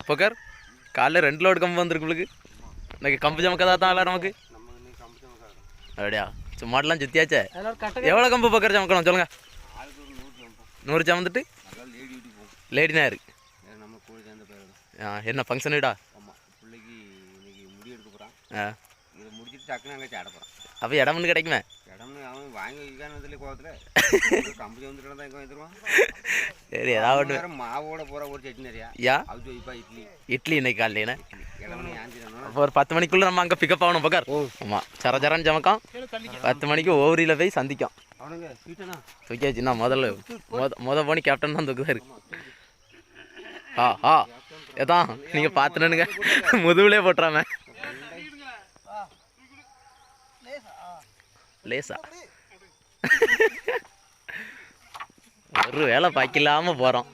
பொக்கர் காலைல 2 லோடு கம்பு வந்திருக்கு உங்களுக்கு. இன்னைக்கு கம்பு சமக்கதா தான் இல்லை நமக்கு. அப்படியா மாடெல்லாம் சுத்தியாச்சே. எவ்வளோ கம்பு பொக்கர் சமக்கணும் சொல்லுங்க. 100 சமந்துட்டு லேடி நேரு என்ன ஃபங்க்ஷன் வீடா? அப்போ இடம்னு கிடைக்குமே. சரி ஏதாவது மாவோட போற ஒரு சட்னி நிறையா யா இட்லி இட்லி இன்னைக்கு காலையில அப்போ ஒரு 10 மணிக்குள்ள நம்ம அங்கே பிக்கப் ஆகணும் பக்கார். ஆமாம் சரச்சரன்னு சமக்கம் 10 மணிக்கு ஓவரியில் போய் சந்திக்கும். தூக்கியாச்சுண்ணா முத போனி கேப்டன் தான் தூக்குதாரு. ஏதான் நீங்கள் பார்த்துனுங்க முதுகுலே போட்டுறாம லேசா ஒரு வேலை பாய்க்கலாமல் போகிறோம்.